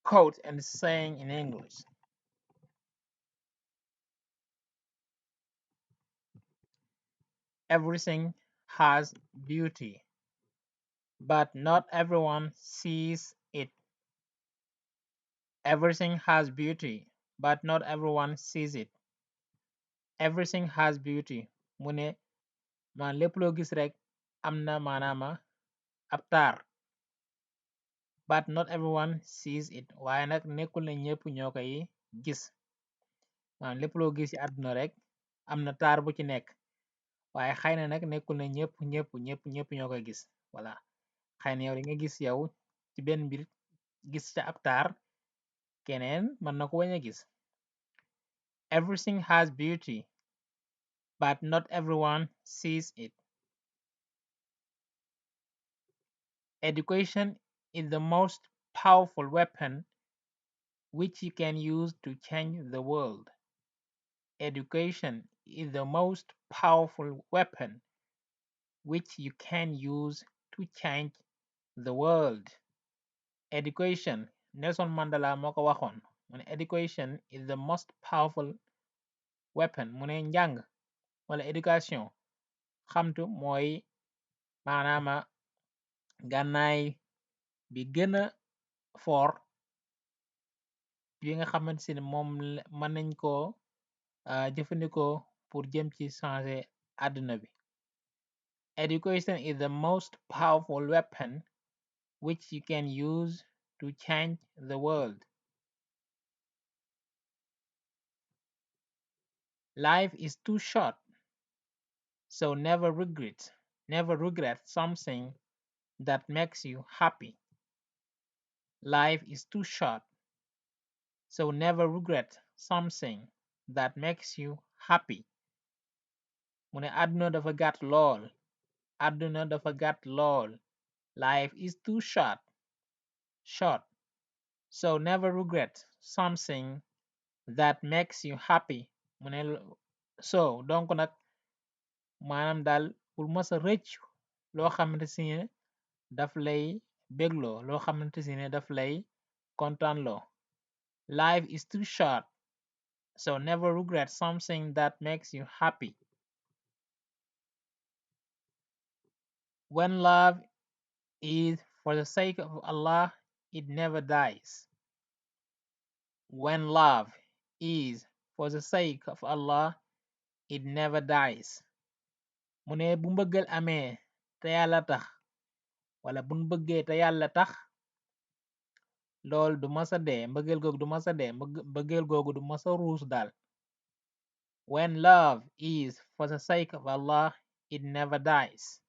quote and saying in English. Everything has beauty, but not everyone sees it. Everything has beauty, but not everyone sees it. Everything has beauty. Mu ne man lépp loo gis rek am na maanaama ab taar, but not everyone sees it. Waaye nag nekkul ne ñépp ñoo koy gis. Man lépp loo gis ci àdduna rek am na taar bu ci nekk. Waaye xëy na nag nekkul ne ñépp ñoo koy gis. Voilà. Xëy na yow li nga gis yow ci benn mbir gis ca ab taar, keneen mën na ko bañ a gis. Everything has beauty, but not everyone sees it. Education is the most powerful weapon which you can use to change the world. Education is the most powerful weapon which you can use to change the world. Education, Nelson Mandela moo ko waxoon. Mu ne education is the most powerful weapon. Mu ne njàng wala éducation xamtu mooy maanaama gànnaay bi gëna fort bi nga xamante ne moom mën nañ koo jëfandikoo pour jëm ci changer àdduna bi. Education is the most powerful weapon which you can use to change the world. Life is too short, so never regret something that makes you happy. Life is too short, so never regret something that makes you happy. Mu ne àdduna dafa gàtt lool. Àdduna dafa gàtt lool. Life is too short, so never regret something that makes you happy. Mu ne so donc nag maanaam daal bul mës a rëccu loo xamante si ne daf lay bégloo, loo xamante si ne daf lay kontaanloo. Life is too short, so never regret something that makes you happy. When love is for the sake of Allah, it never dies. When love is for the sake of Allah, it never dies. Mu ne bu mbëggal amee te yàlla tax wala bu bëggee te yàlla tax lool du masa dee, mbëggeel googu du masa dee, mbëggeel googu du masa ruus daal. When love is for the sake of Allah, it never dies.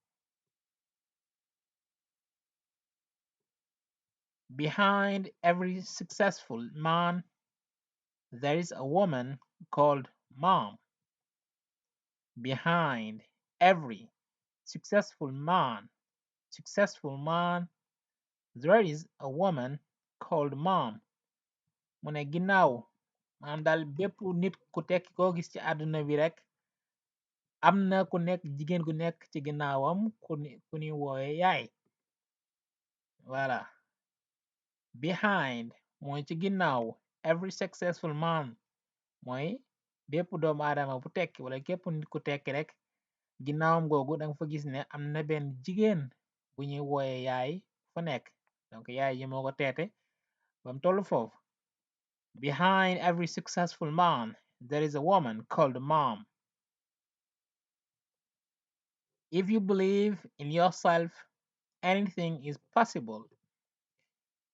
Behind every successful man, there is a woman called mom. Behind every successful man, there is a woman called mom. Mu ne ginnaaw maanaam daal bépp nit ku tekki koo gis ci àdduna bi rek am na ku nekk jigéen gu nekk ci ginnaawam ku ni wooye yaay. Voilà. Behind mooy ci ginnaaw every successful man mooy bépp doomu aadama bu tekki wala képp nit ku tekki rek ginnaawam googu danga fa gis ne am na benn jigéen bu ñuy wooye yaay fa nekk, donc yaay ji moo ko teete bam tollu foofu. Behind every successful man, there is a woman called mom. If you believe in yourself, anything is possible.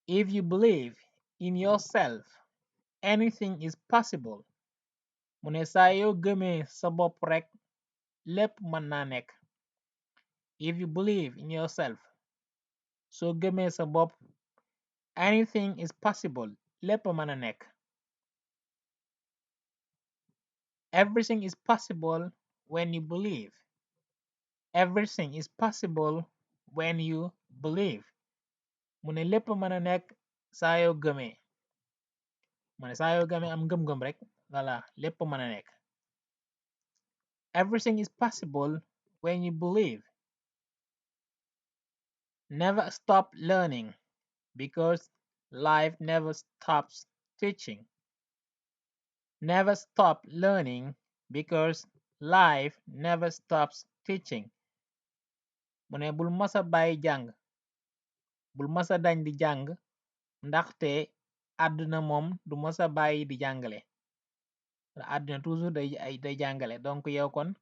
If you believe in yourself, anything is possible. Mu ne saa yoo gëmee sa bopp rek lépp mën naa nekk. If you believe in yourself, soo gëmee sa bopp, anything is possible. Lépp mën a nekk. Everything is possible when you believe. Everything is possible when you believe. Mu ne lépp mën a nekk saa yoo gëmee. Mu ne saa yoo gëmee am ngëm-ngëm rek voilà lépp mën a nekk. Everything is possible when you believe. Never stop learning because Life never stops teaching. Never stop learning because life never stops teaching. Mu ne bul masa bàyyi jàng, bul masa dañ di jàng ndaxte àdduna moom du masa bàyyi di jàngale. Àdduna toujours day jàngale donc yow kon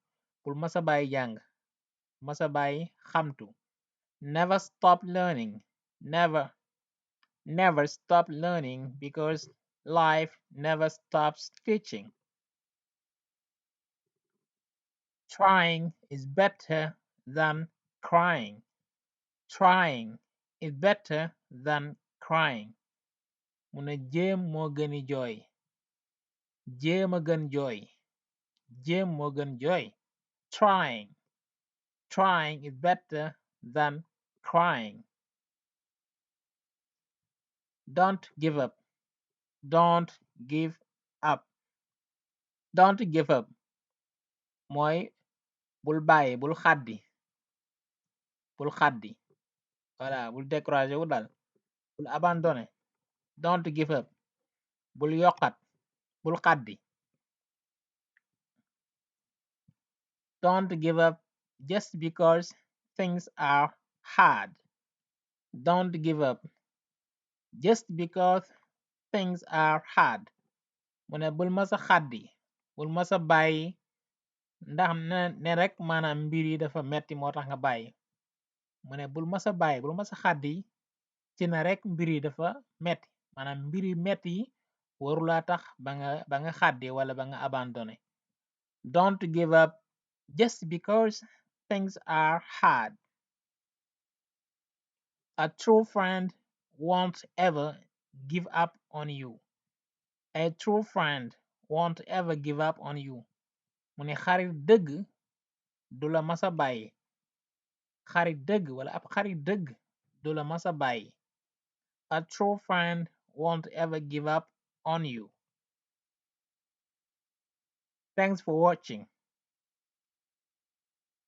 bul masa bàyyi jàng, masa bàyyi xamtu. Never stop learning. Never, never stop learning because life never stops teaching. Trying is better than crying. Trying is better than crying. Mu ne jéem moo gëni jooy. Jéem a gën jooy. Jéem moo gën jooy. Trying. Trying is better than crying. Don't give up. Don't give up. Don't give up mooy bul bàyyi, bul xaddi, bul xaddi. Voilà, bul découragé wu dal, bul abandonné. Don't give up. Bul yokkat, bul xaddi. Don't give up just because things are hard. Don't give up just because things are hard. Mu ne bul masa xaddi, bul masa bàyyi ndax ne rek maanaam mbir yi dafa metti moo tax nga bàyyi. Mu ne bul masa bàyyi, bul masa xaddi ci na rek mbir yi dafa metti maanaam mbir yi metti yi warulaa tax ba nga xaddi wala ba nga abandonné. Don't give up just because things are hard. A true friend won't ever give up on you. A true friend won't ever give up on you. Mu ne xarit dëgg du la masa bàyyi. Xarit dëgg wala ab xarit dëgg du la masa bàyyi. A true friend won't ever give up on you. Thanks for watching.